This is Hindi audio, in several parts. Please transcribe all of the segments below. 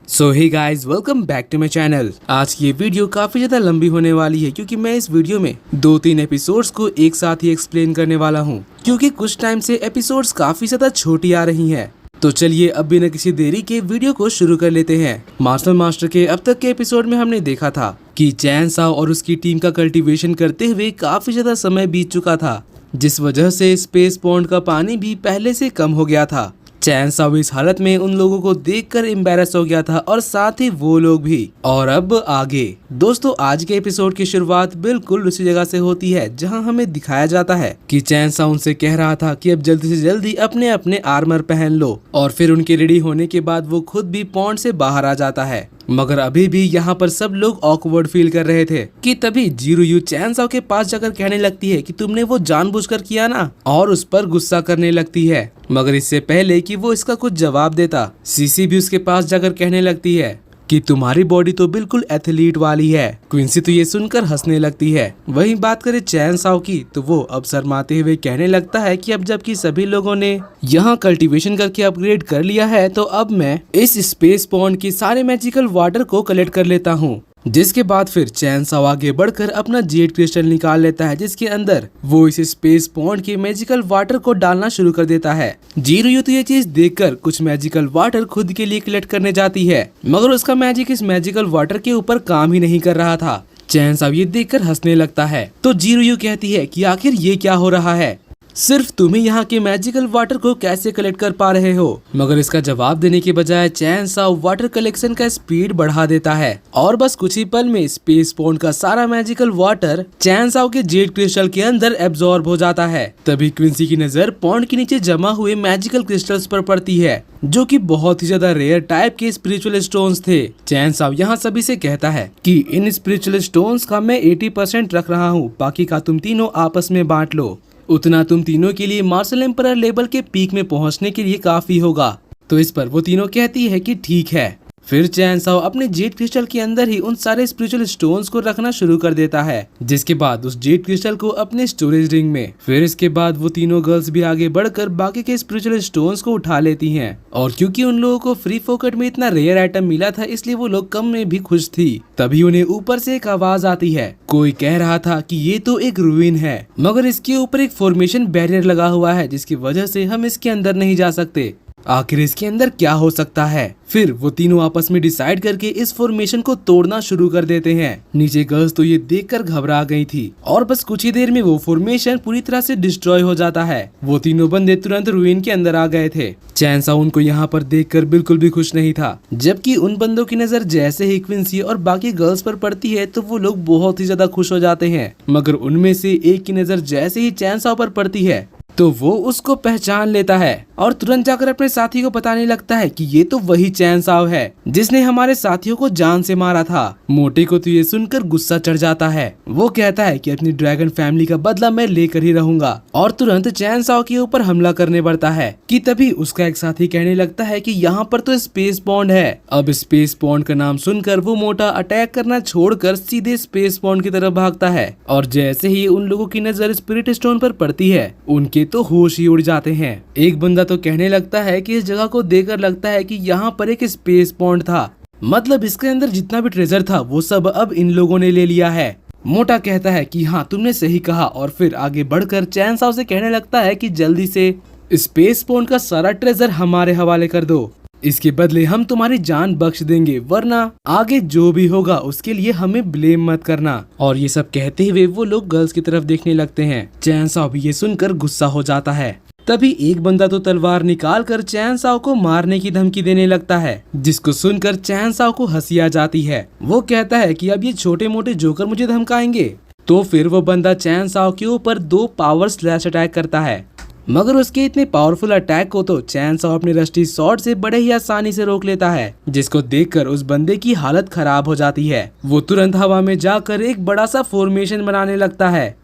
So hey guys, welcome back to my channel. आज की ये वीडियो काफी ज्यादा लंबी होने वाली है क्योंकि मैं इस वीडियो में 2-3 एपिसोड्स को एक साथ ही एक्सप्लेन करने वाला हूँ क्योंकि कुछ टाइम से एपिसोड्स काफी ज्यादा छोटी आ रही हैं। तो चलिए अब बिना किसी देरी के वीडियो को शुरू कर लेते हैं। मार्शल मास्टर के अब तक के एपिसोड में हमने देखा था कि चैन साओ और उसकी टीम का कल्टीवेशन करते हुए काफी ज्यादा समय बीत चुका था, जिस वजह से स्पेस पॉन्ड का पानी भी पहले से कम हो गया था। चैन साओ इस हालत में उन लोगों को देखकर एम्बैरस हो गया था और साथ ही वो लोग भी। और अब आगे दोस्तों, आज के एपिसोड की शुरुआत बिल्कुल उसी जगह से होती है जहां हमें दिखाया जाता है कि चैन साओ उनसे कह रहा था कि अब जल्दी से जल्दी अपने अपने आर्मर पहन लो, और फिर उनके रेडी होने के बाद वो खुद भी पॉन्ड से बाहर आ जाता है। मगर अभी भी यहाँ पर सब लोग ऑकवर्ड फील कर रहे थे कि तभी जीरुयू चैन साओ के पास जाकर कहने लगती है कि तुमने वो जानबूझकर किया ना, और उस पर गुस्सा करने लगती है। मगर इससे पहले कि वो इसका कुछ जवाब देता, सीसी भी उसके पास जाकर कहने लगती है कि तुम्हारी बॉडी तो बिल्कुल एथलीट वाली है। क्विंसी तो ये सुनकर हंसने लगती है। वहीं बात करें चैन साओ की, तो वो अब शर्माते हुए कहने लगता है कि अब जबकि सभी लोगों ने यहाँ कल्टीवेशन करके अपग्रेड कर लिया है, तो अब मैं इस स्पेस पॉन्ड के सारे मैजिकल वाटर को कलेक्ट कर लेता हूँ। जिसके बाद फिर चैन साओ आगे बढ़कर अपना जेड क्रिस्टल निकाल लेता है, जिसके अंदर वो इस स्पेस पॉन्ड के मैजिकल वाटर को डालना शुरू कर देता है। जीरुयू तो ये चीज देखकर कुछ मैजिकल वाटर खुद के लिए कलेक्ट करने जाती है, मगर उसका मैजिक इस मैजिकल वाटर के ऊपर काम ही नहीं कर रहा था। चैन साओ ये देखकर हंसने लगता है, तो जीरुयू कहती है कि आखिर ये क्या हो रहा है, सिर्फ तुम ही यहाँ के मैजिकल वाटर को कैसे कलेक्ट कर पा रहे हो। मगर इसका जवाब देने के बजाय चैन साओ वाटर कलेक्शन का स्पीड बढ़ा देता है, और बस कुछ ही पल में स्पेस पॉन्ड का सारा मैजिकल वाटर चैन साओ के जेड क्रिस्टल के अंदर एब्जॉर्ब हो जाता है। तभी क्विंसी की नजर पॉन्ड के नीचे जमा हुए मैजिकल क्रिस्टल्स पर पड़ती है, जो कि बहुत ही ज्यादा रेयर टाइप के स्पिरिचुअल स्टोन्स थे। चैन साओ यहाँ सभी से कहता है कि इन स्पिरिचुअल स्टोन्स का मैं 80% रख रहा हूँ, बाकी का तुम तीनों आपस में बांट लो। उतना तुम तीनों के लिए मार्शल एम्परर लेवल के पीक में पहुंचने के लिए काफी होगा। तो इस पर वो तीनों कहती है कि ठीक है। फिर चैन साओ अपने जेड क्रिस्टल के अंदर ही उन सारे स्पिरिचुअल स्टोन्स को रखना शुरू कर देता है, जिसके बाद उस जेड क्रिस्टल को अपने स्टोरेज रिंग में। फिर इसके बाद वो तीनों गर्ल्स भी आगे बढ़कर बाकी के स्पिरिचुअल स्टोन्स को उठा लेती हैं, और क्योंकि उन लोगों को फ्री फोकट में इतना रेयर आइटम मिला था, इसलिए वो लोग कम में भी खुश थी। तभी उन्हें ऊपर से एक आवाज आती है। कोई कह रहा था कि ये तो एक रूइन है, मगर इसके ऊपर एक फॉर्मेशन बैरियर लगा हुआ है, जिसकी वजह से हम इसके अंदर नहीं जा सकते। आखिर इसके अंदर क्या हो सकता है। फिर वो तीनों आपस में डिसाइड करके इस फॉर्मेशन को तोड़ना शुरू कर देते हैं। नीचे गर्ल्स तो ये देखकर घबरा गई थी, और बस कुछ ही देर में वो फॉर्मेशन पूरी तरह से डिस्ट्रॉय हो जाता है। वो तीनों बंदे तुरंत रूइन के अंदर आ गए थे। चैन साओ उनको यहाँ पर देखकर बिल्कुल भी खुश नहीं था, जबकि उन बंदों की नजर जैसे ही क्विंसी और बाकी गर्ल्स पर पड़ती है तो वो लोग बहुत ही ज्यादा खुश हो जाते हैं। मगर उनमें से एक की नजर जैसे ही चैन साओ पर पड़ती है तो वो उसको पहचान लेता है, और तुरंत जाकर अपने साथी को बताने लगता है कि ये तो वही चैन साओ है जिसने हमारे साथियों को जान से मारा था। मोटे को तो ये सुनकर गुस्सा चढ़ जाता है। वो कहता है कि अपनी ड्रैगन फैमिली का बदला मैं लेकर ही रहूंगा, और तुरंत चैन साओ के ऊपर हमला करने पड़ता है। कि तभी उसका एक साथी कहने लगता है कि यहाँ पर तो स्पेस पॉन्ड है। अब स्पेस पॉन्ड का नाम सुनकर वो मोटा अटैक करना छोड़कर सीधे स्पेस पॉन्ड की तरफ भागता है, और जैसे ही उन लोगों की नजर स्पिरिट स्टोन पर पड़ती है, उनके तो होश ही उड़ जाते हैं। एक बंदा तो कहने लगता है कि इस जगह को देखकर लगता है कि यहाँ पर एक स्पेस पॉन्ड था, मतलब इसके अंदर जितना भी ट्रेजर था वो सब अब इन लोगों ने ले लिया है। मोटा कहता है कि हाँ तुमने सही कहा, और फिर आगे बढ़कर चैन साओ से कहने लगता है कि जल्दी से स्पेस पॉन्ड का सारा ट्रेजर हमारे हवाले कर दो, इसके बदले हम तुम्हारी जान बख्श देंगे, वरना आगे जो भी होगा उसके लिए हमें ब्लेम मत करना। और ये सब कहते हुए वो लोग गर्ल्स की तरफ देखने लगते हैं। चैन साओ भी ये सुनकर गुस्सा हो जाता है। तभी एक बंदा तो तलवार निकाल कर चैन साओ को मारने की धमकी देने लगता है, जिसको सुनकर चैन साओ को हंसी आ जाती है। वो कहता है कि अब ये छोटे मोटे जोकर मुझे धमकाएंगे। तो फिर वो बंदा चैन साओ के ऊपर 2 पावर स्लैश अटैक करता है, मगर उसके इतने पावरफुल अटैक को तो चैन साओ अपने रस्टी शॉट से बड़े ही आसानी से रोक लेता है, जिसको देखकर उस बंदे की हालत खराब हो जाती है। वो तुरंत हवा में जाकर एक बड़ा सा फॉर्मेशन बनाने लगता है,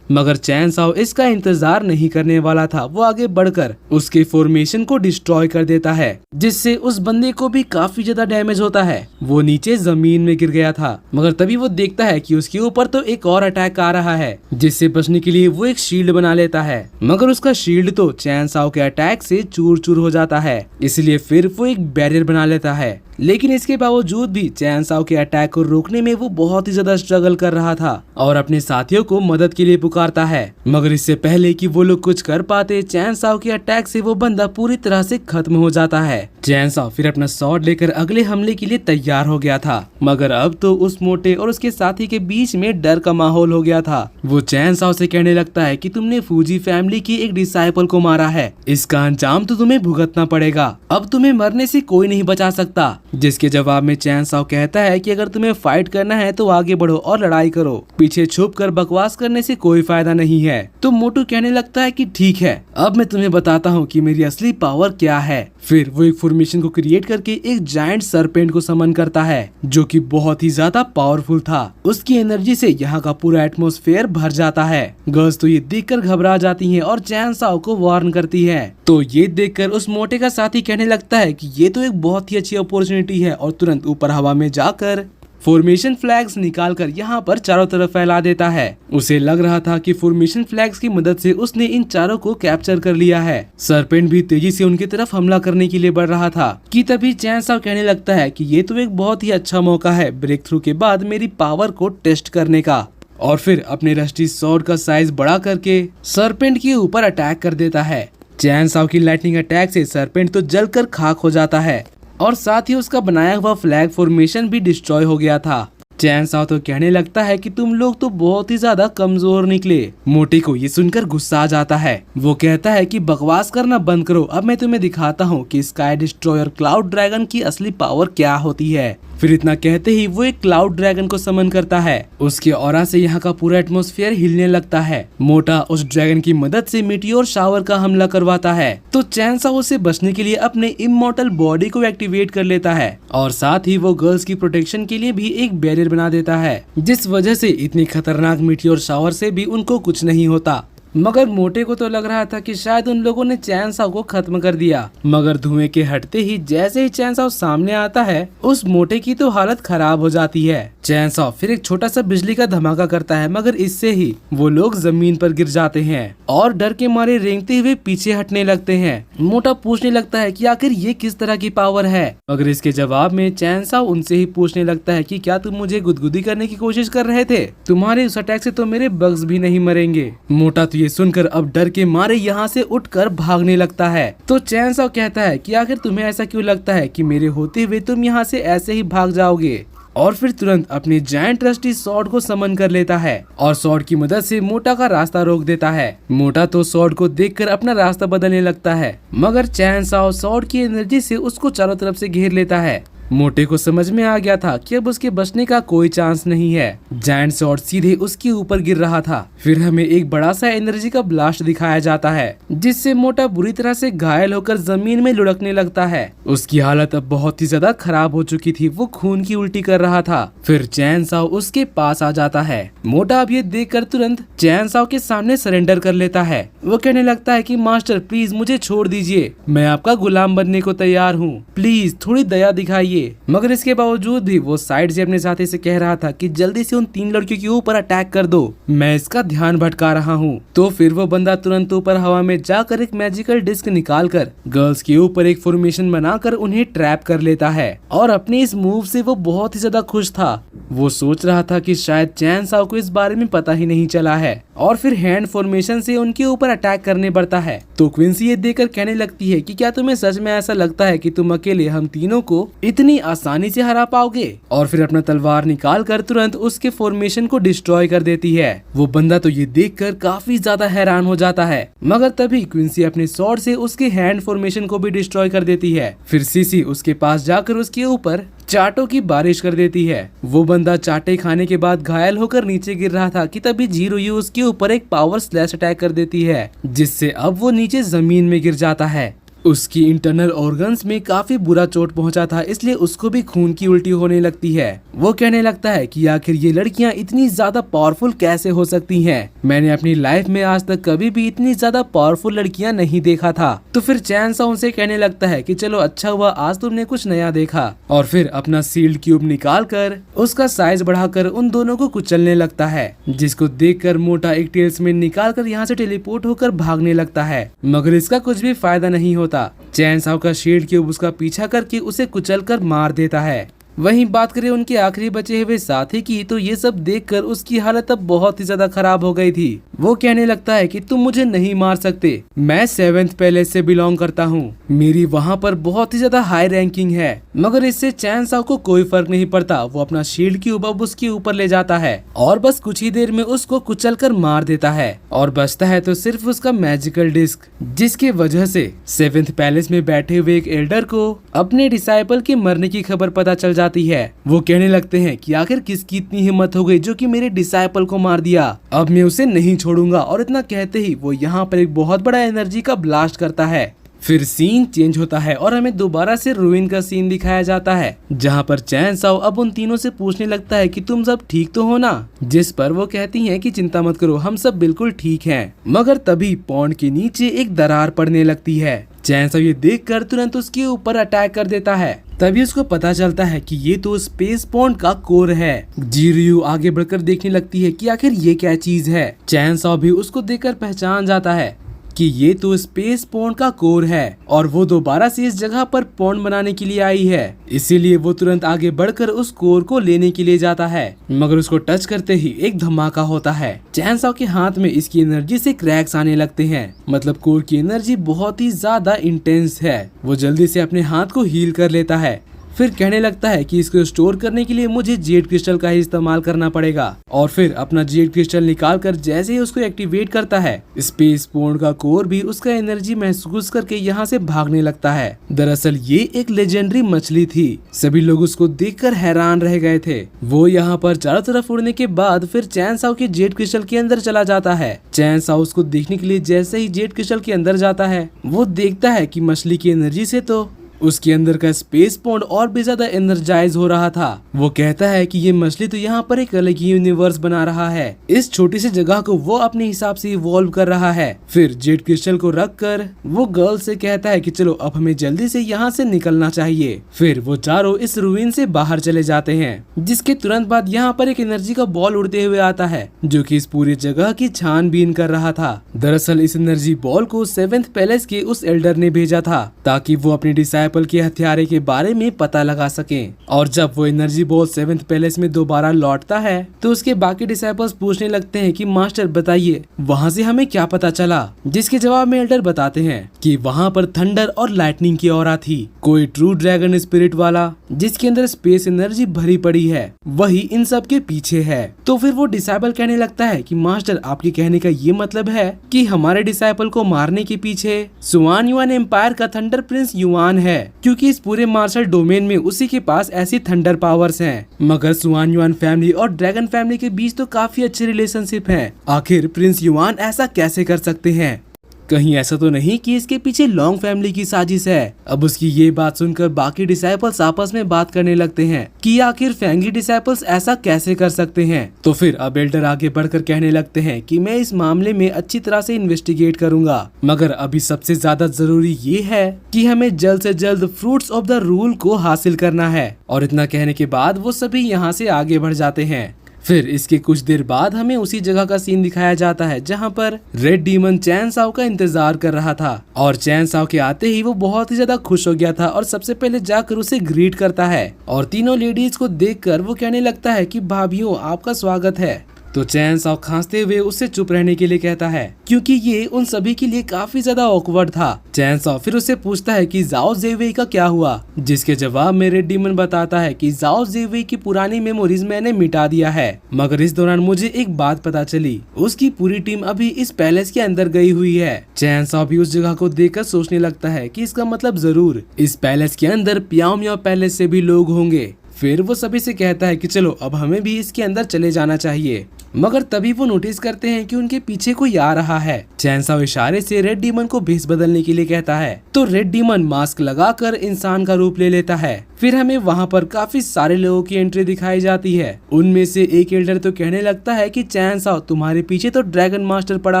मगर चैन साओ इसका इंतजार नहीं करने वाला था। वो आगे बढ़कर उसके फॉर्मेशन को डिस्ट्रॉय कर देता है, जिससे उस बंदे को भी काफी ज्यादा डैमेज होता है। वो नीचे जमीन में गिर गया था, मगर तभी वो देखता है कि उसके ऊपर तो एक और अटैक आ रहा है, जिससे बचने के लिए वो एक शील्ड बना लेता है। मगर उसका शील्ड तो चैन साओ के अटैक से चूर चूर हो जाता है, इसलिए फिर वो एक बैरियर बना लेता है। लेकिन इसके बावजूद भी चैन साओ के अटैक को रोकने में वो बहुत ही ज्यादा स्ट्रगल कर रहा था और अपने साथियों को मदद के लिए पुकारता है। मगर इससे पहले कि वो लोग कुछ कर पाते, चैन साओ के अटैक से वो बंदा पूरी तरह से खत्म हो जाता है। चैन साओ फिर अपना स्वॉर्ड लेकर अगले हमले के लिए तैयार हो गया था, मगर अब तो उस मोटे और उसके साथी के बीच में डर का माहौल हो गया था। वो चैन साओ से कहने लगता है कि तुमने फूजी फैमिली की एक डिसाइपल को मारा है, इसका अंजाम तो तुम्हें भुगतना पड़ेगा। अब तुम्हें मरने से कोई नहीं बचा सकता। जिसके जवाब में चैन साओ कहता है कि अगर तुम्हें फाइट करना है तो आगे बढ़ो और लड़ाई करो, पीछे छुप कर बकवास करने से कोई फायदा नहीं है। तो मोटू कहने लगता है कि ठीक है, अब मैं तुम्हें बताता हूँ कि मेरी असली पावर क्या है। फिर वो एक फॉर्मेशन को क्रिएट करके एक जायंट सरपेंट को समन करता है, जो कि बहुत ही ज्यादा पावरफुल था। उसकी एनर्जी से यहाँ का पूरा एटमॉस्फेयर भर जाता है। गर्ल्स तो ये देखकर घबरा जाती हैं और चैन साओ को वार्न करती है। तो ये देखकर उस मोटे का साथी कहने लगता है कि ये तो एक बहुत ही अच्छी अपॉर्चुनिटी है और तुरंत ऊपर हवा में जाकर फॉर्मेशन फ्लैग्स निकालकर यहाँ पर चारों तरफ फैला देता है। उसे लग रहा था कि फॉर्मेशन फ्लैग्स की मदद से उसने इन चारों को कैप्चर कर लिया है। सरपेंट भी तेजी से उनकी तरफ हमला करने के लिए बढ़ रहा था कि तभी चैन साओ कहने लगता है कि ये तो एक बहुत ही अच्छा मौका है ब्रेक थ्रू के बाद मेरी पावर को टेस्ट करने का। और फिर अपने रस्टी स्वॉर्ड का साइज बड़ा करके सरपेंट के ऊपर अटैक कर देता है। चैन साओ की लाइटनिंग अटैक से सरपेंट तो जलकर खाक हो जाता है और साथ ही उसका बनाया हुआ फ्लैग फॉर्मेशन भी डिस्ट्रॉय हो गया था। चैन साओ तो कहने लगता है कि तुम लोग तो बहुत ही ज्यादा कमजोर निकले। मोटी को ये सुनकर गुस्सा आ जाता है। वो कहता है कि बकवास करना बंद करो, अब मैं तुम्हें दिखाता हूँ कि स्काई डिस्ट्रॉयर क्लाउड ड्रैगन की असली पावर क्या होती है। फिर इतना कहते ही वो एक क्लाउड ड्रैगन को समन करता है। उसके ऑरा से यहाँ का पूरा एटमॉस्फेयर हिलने लगता है। मोटा उस ड्रैगन की मदद से मीटियोर शावर का हमला करवाता है। तो चैन साओ से बचने के लिए अपने इमॉर्टल बॉडी को एक्टिवेट कर लेता है और साथ ही वो गर्ल्स की प्रोटेक्शन के लिए भी एक बैरियर बना देता है, जिस वजह से इतनी खतरनाक मीटियोर शावर से भी उनको कुछ नहीं होता। मगर मोटे को तो लग रहा था कि शायद उन लोगों ने चैन साओ को खत्म कर दिया। मगर धुएं के हटते ही जैसे ही चैन साओ सामने आता है, उस मोटे की तो हालत खराब हो जाती है। चैन साओ फिर एक छोटा सा बिजली का धमाका करता है, मगर इससे ही वो लोग जमीन पर गिर जाते हैं और डर के मारे रेंगते हुए पीछे हटने लगते हैं। मोटा पूछने लगता है कि आखिर ये किस तरह की पावर है, मगर इसके जवाब में चैन साओ उनसे ही पूछने लगता है कि क्या तुम मुझे गुदगुदी करने की कोशिश कर रहे थे? तुम्हारे उस अटैक से तो मेरे बग्स भी नहीं मरेंगे। मोटा तो ये सुनकर अब डर के मारे यहाँ से उठकर भागने लगता है। तो चैन साओ कहता है कि आखिर तुम्हें ऐसा क्यों लगता है कि मेरे होते हुए तुम यहाँ से ऐसे ही भाग जाओगे? और फिर तुरंत अपने जायंट रस्टी स्वॉर्ड को समन कर लेता है और स्वॉर्ड की मदद से मोटा का रास्ता रोक देता है। मोटा तो स्वॉर्ड को देखकर अपना रास्ता बदलने लगता है, मगर चैन साओ स्वॉर्ड की एनर्जी से उसको चारों तरफ से घेर लेता है। मोटे को समझ में आ गया था कि अब उसके बचने का कोई चांस नहीं है। जायंट स्वॉर्ड सीधे उसके ऊपर गिर रहा था। फिर हमें एक बड़ा सा एनर्जी का ब्लास्ट दिखाया जाता है, जिससे मोटा बुरी तरह से घायल होकर जमीन में लुढ़कने लगता है। उसकी हालत अब बहुत ही ज्यादा खराब हो चुकी थी, वो खून की उल्टी कर रहा था। फिर चैन साओ उसके पास आ जाता है। मोटा अब ये देखकर तुरंत चैन साओ के सामने सरेंडर कर लेता है। वो कहने लगता है कि मास्टर प्लीज मुझे छोड़ दीजिए, मैं आपका गुलाम बनने को तैयार हूँ, प्लीज थोड़ी दया दिखाइए। मगर इसके बावजूद भी वो साइड से अपने साथी से कह रहा था कि जल्दी से उन 3 लड़कियों के ऊपर अटैक कर दो, मैं इसका ध्यान भटका रहा हूँ। तो फिर वो बंदा तुरंत ऊपर हवा में जाकर एक मैजिकल डिस्क निकालकर गर्ल्स के ऊपर एक फॉर्मेशन बनाकर उन्हें ट्रैप कर लेता है। और अपने इस मूव से वो बहुत ही ज्यादा खुश था। वो सोच रहा था कि शायद चैन साओ को इस बारे में पता ही नहीं चला है, और फिर हैंड फॉर्मेशन से उनके ऊपर अटैक करने पड़ता है। तो क्विंसी ये देखकर कहने लगती है कि क्या तुम्हें सच में ऐसा लगता है कि तुम अकेले हम तीनों को इतनी आसानी से हरा पाओगे? और फिर अपना तलवार निकाल कर तुरंत उसके फॉर्मेशन को डिस्ट्रॉय कर देती है। वो बंदा तो ये देखकर काफी ज्यादा हैरान हो जाता है, मगर तभी क्विंसी अपने स्वॉर्ड से उसके हैंड फॉर्मेशन को भी डिस्ट्रॉय कर देती है। फिर सीसी उसके पास जाकर उसके ऊपर चाटों की बारिश कर देती है। वो बंदा चाटे खाने के बाद घायल होकर नीचे गिर रहा था कि तभी जीरो यू उसके ऊपर एक पावर स्लैश अटैक कर देती है, जिससे अब वो नीचे जमीन में गिर जाता है। उसकी इंटरनल ऑर्गन्स में काफी बुरा चोट पहुंचा था, इसलिए उसको भी खून की उल्टी होने लगती है। वो कहने लगता है कि आखिर ये लड़कियां इतनी ज्यादा पावरफुल कैसे हो सकती हैं? मैंने अपनी लाइफ में आज तक कभी भी इतनी ज्यादा पावरफुल लड़कियां नहीं देखा था। तो फिर चैन सा उनसे कहने लगता है कि चलो अच्छा हुआ आज तुमने कुछ नया देखा, और फिर अपना सील्ड क्यूब निकाल कर उसका साइज बढ़ाकर उन दोनों को कुचलने लगता है, जिसको देखकर मोटा एक टेल्समैन निकाल कर यहाँ से टेलीपोर्ट होकर भागने लगता है। मगर इसका कुछ भी फायदा नहीं होता। चैन साओ का शील्ड क्यूब उसका पीछा करके उसे कुचलकर मार देता है। वहीं बात करें उनके आखिरी बचे हुए साथी की, तो ये सब देखकर उसकी हालत अब बहुत ही ज्यादा खराब हो गई थी। वो कहने लगता है कि तुम मुझे नहीं मार सकते, मैं 7th पैलेस से बिलोंग करता हूँ, मेरी वहाँ पर बहुत ही ज्यादा हाई रैंकिंग है। मगर इससे चैन साओ को कोई फर्क नहीं पड़ता। वो अपना शील्ड क्यूब अब उसके ऊपर ले जाता है और बस कुछ ही देर में उसको कुचल कर मार देता है, और बचता है तो सिर्फ उसका मैजिकल डिस्क, जिसके वजह से 7th पैलेस में बैठे हुए एक एल्डर को अपने डिसाइपल के मरने की खबर पता चल जाती है। वो कहने लगते हैं कि आखिर किसकी इतनी हिम्मत हो गई जो कि मेरे डिसाइपल को मार दिया, अब मैं उसे नहीं छोड़ूंगा। और इतना कहते ही वो यहाँ पर एक बहुत बड़ा एनर्जी का ब्लास्ट करता है। फिर सीन चेंज होता है और हमें दोबारा से रूइन का सीन दिखाया जाता है, जहाँ पर चैन साओ अब उन तीनों से पूछने लगता है कि तुम सब ठीक तो हो ना, जिस पर वो कहती हैं कि चिंता मत करो, हम सब बिल्कुल ठीक हैं। मगर तभी पॉन्ड के नीचे एक दरार पड़ने लगती है। चैन साओ ये देखकर तुरंत उसके ऊपर अटैक कर देता है। तभी उसको पता चलता है कि ये तो स्पेस पॉन्ड का कोर है। जीरियू आगे बढ़कर देखने लगती है कि आखिर ये क्या चीज है। चैन साओ भी उसको देखकर पहचान जाता है कि ये तो स्पेस पॉन्ड का कोर है और वो दोबारा से इस जगह पर पॉन्ड बनाने के लिए आई है। इसीलिए वो तुरंत आगे बढ़कर उस कोर को लेने के लिए जाता है, मगर उसको टच करते ही एक धमाका होता है। चैन साओ के हाथ में इसकी एनर्जी से क्रैक्स आने लगते हैं, मतलब कोर की एनर्जी बहुत ही ज्यादा इंटेंस है। वो जल्दी से अपने हाथ को हील कर लेता है। फिर कहने लगता है कि इसको स्टोर करने के लिए मुझे जेड क्रिस्टल का ही इस्तेमाल करना पड़ेगा, और फिर अपना जेड क्रिस्टल निकाल कर जैसे ही उसको एक्टिवेट करता है, स्पेस पॉन्ड का कोर भी उसका एनर्जी महसूस करके यहाँ से भागने लगता है। दरअसल ये एक लेजेंडरी मछली थी। सभी लोग उसको देखकर हैरान रह गए थे। वो यहाँ पर चारों तरफ उड़ने के बाद फिर चैन साओ के जेड क्रिस्टल के अंदर चला जाता है। चैन साओ उसको देखने के लिए जैसे ही जेड क्रिस्टल के अंदर जाता है, वो देखता है कि मछली की एनर्जी से तो उसके अंदर का स्पेस पॉन्ड और भी ज्यादा एनर्जाइज हो रहा था। वो कहता है कि ये मछली तो यहाँ पर एक अलग ही यूनिवर्स बना रहा है। इस छोटी सी जगह को वो अपने हिसाब से इवॉल्व कर रहा है। फिर जेड क्रिस्टल को रख कर वो गर्ल से कहता है कि चलो अब हमें जल्दी से यहाँ से निकलना चाहिए। फिर वो चारों इस रूइन से बाहर चले जाते हैं, जिसके तुरंत बाद यहाँ पर एक एनर्जी का बॉल उड़ते हुए आता है, जो कि इस पूरी जगह की छानबीन कर रहा था। दरअसल इस एनर्जी बॉल को 7th पैलेस के उस एल्डर ने भेजा था, ताकि वो अपने डिसाइपल के हथियारे के बारे में पता लगा सकें। और जब वो एनर्जी बॉल 7th पैलेस में दोबारा लौटता है, तो उसके बाकी डिसाइपल्स पूछने लगते हैं कि मास्टर बताइए वहाँ से हमें क्या पता चला, जिसके जवाब में एल्डर बताते हैं कि वहाँ पर थंडर और लाइटनिंग की ऑरा थी, कोई ट्रू ड्रैगन स्पिरिट वाला जिसके अंदर स्पेस एनर्जी भरी पड़ी है, वही इन सब के पीछे है। तो फिर वो डिसाइपल कहने लगता है कि मास्टर आपके कहने का ये मतलब है कि हमारे डिसाइपल को मारने के पीछे सुआन युआन एम्पायर का थंडर प्रिंस युआन है, क्योंकि इस पूरे मार्शल डोमेन में उसी के पास ऐसी थंडर पावर्स हैं। मगर सुआन युआन फैमिली और ड्रैगन फैमिली के बीच तो काफी अच्छे रिलेशनशिप हैं। आखिर प्रिंस युआन ऐसा कैसे कर सकते हैं? कहीं ऐसा तो नहीं कि इसके पीछे लॉन्ग फैमिली की साजिश है? अब उसकी ये बात सुनकर बाकी डिसाइपल्स आपस में बात करने लगते हैं कि आखिर फैंगी डिसाइपल्स ऐसा कैसे कर सकते हैं। तो फिर अब एल्डर आगे बढ़कर कहने लगते हैं कि मैं इस मामले में अच्छी तरह से इन्वेस्टिगेट करूंगा, मगर अभी सबसे ज्यादा जरूरी ये है कि हमें जल्द से जल्द फ्रूट्स ऑफ द रूल को हासिल करना है। और इतना कहने के बाद वो सभी यहाँ से आगे बढ़ जाते हैं। फिर इसके कुछ देर बाद हमें उसी जगह का सीन दिखाया जाता है, जहाँ पर रेड डीमन चैन साओ का इंतजार कर रहा था। और चैन साओ के आते ही वो बहुत ही ज्यादा खुश हो गया था और सबसे पहले जाकर उसे ग्रीट करता है। और तीनों लेडीज को देखकर वो कहने लगता है कि भाभियों आपका स्वागत है। तो चैन साओ खांसते हुए उससे चुप रहने के लिए कहता है, क्योंकि ये उन सभी के लिए काफी ज्यादा ऑकवर्ड था। चैन साओ फिर उससे पूछता है कि जाओ जेवेई का क्या हुआ, जिसके जवाब में रेड डीमन बताता है कि जाओ जेवेई की पुरानी मेमोरीज मैंने मिटा दिया है, मगर इस दौरान मुझे एक बात पता चली, उसकी पूरी टीम अभी इस पैलेस के अंदर गई हुई है। चैन साओ भी उस जगह को देखकर सोचने लगता है कि इसका मतलब जरूर इस पैलेस के अंदर प्याओ मियाओ पैलेस से भी लोग होंगे। फिर वो सभी से कहता है कि चलो अब हमें भी इसके अंदर चले जाना चाहिए, मगर तभी वो नोटिस करते हैं कि उनके पीछे कोई आ रहा है। चैन साओ इशारे से रेड डीमन को भेस बदलने के लिए कहता है, तो रेड डीमन मास्क लगाकर इंसान का रूप ले लेता है। फिर हमें वहाँ पर काफी सारे लोगों की एंट्री दिखाई जाती है। उनमें से एक एल्डर तो कहने लगता है कि चैन साओ तुम्हारे पीछे तो ड्रैगन मास्टर पड़ा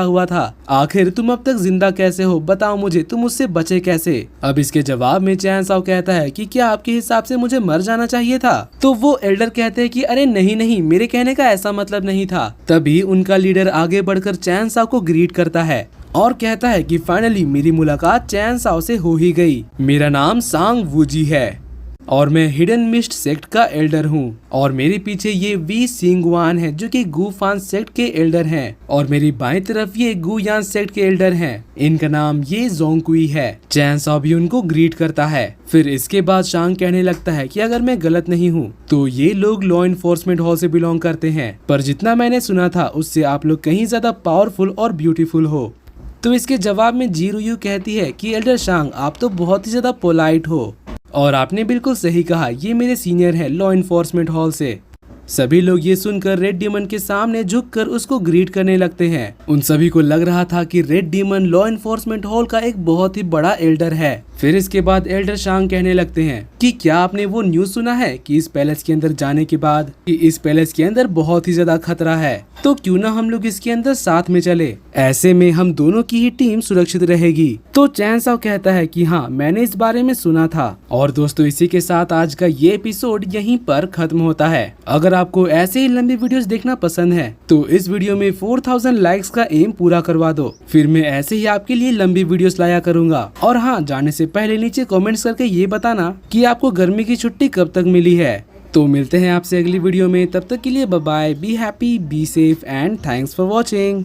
हुआ था, आखिर तुम अब तक जिंदा कैसे हो, बताओ मुझे तुम उससे बचे कैसे। अब इसके जवाब में चैन साओ कहता है कि क्या आपके हिसाब से मुझे मर जाना चाहिए था? तो वो एल्डर कहते हैं कि अरे नहीं नहीं, मेरे कहने का ऐसा मतलब नहीं था। तभी उनका लीडर आगे बढ़कर चैन साओ को ग्रीट करता है और कहता है कि फाइनली मेरी मुलाकात चैन साओ से हो ही गई। मेरा नाम सांग वूजी है और मैं हिडन मिस्ट सेक्ट का एल्डर हूँ, और मेरे पीछे ये वी सिंगवान है जो कि गुफान सेक्ट के एल्डर हैं, और मेरी बाएं तरफ ये गुयान सेक्ट के एल्डर हैं। इनका नाम ये जोंगकुई है। चैन साओ भी उनको ग्रीट करता है। फिर इसके बाद शांग कहने लगता है कि अगर मैं गलत नहीं हूँ तो ये लोग लॉ इन्फोर्समेंट हॉल से बिलोंग करते हैं, पर जितना मैंने सुना था उससे आप लोग कहीं ज्यादा पावरफुल और ब्यूटीफुल हो। तो इसके जवाब में जीरुयू कहती है कि एल्डर शांग आप तो बहुत ही ज्यादा पोलाइट हो, और आपने बिल्कुल सही कहा, ये मेरे सीनियर है लॉ इन्फोर्समेंट हॉल से। सभी लोग ये सुनकर रेड डीमन के सामने झुककर उसको ग्रीट करने लगते हैं। उन सभी को लग रहा था कि red demon law enforcement hall का एक बहुत ही बड़ा एल्डर है। फिर इसके बाद एल्डर शांग कहने लगते हैं कि क्या आपने वो न्यूज सुना है कि इस पैलेस के अंदर जाने के बाद कि इस पैलेस के अंदर बहुत ही ज्यादा खतरा है, तो क्यों ना हम लोग इसके अंदर साथ में चले, ऐसे में हम दोनों की ही टीम सुरक्षित रहेगी। तो चैन साओ कहता है कि हाँ मैंने इस बारे में सुना था। और दोस्तों इसी के साथ आज का ये एपिसोड यहीं पर खत्म होता है। अगर आपको ऐसे ही लंबी वीडियोस देखना पसंद है तो इस वीडियो में 4000 लाइक्स का एम पूरा करवा दो, फिर मैं ऐसे ही आपके लिए लंबी वीडियोस लाया करूंगा। और हाँ, जाने से पहले नीचे कमेंट्स करके ये बताना कि आपको गर्मी की छुट्टी कब तक मिली है। तो मिलते हैं आपसे अगली वीडियो में, तब तक के लिए bye bye, be happy, be safe and thanks for watching.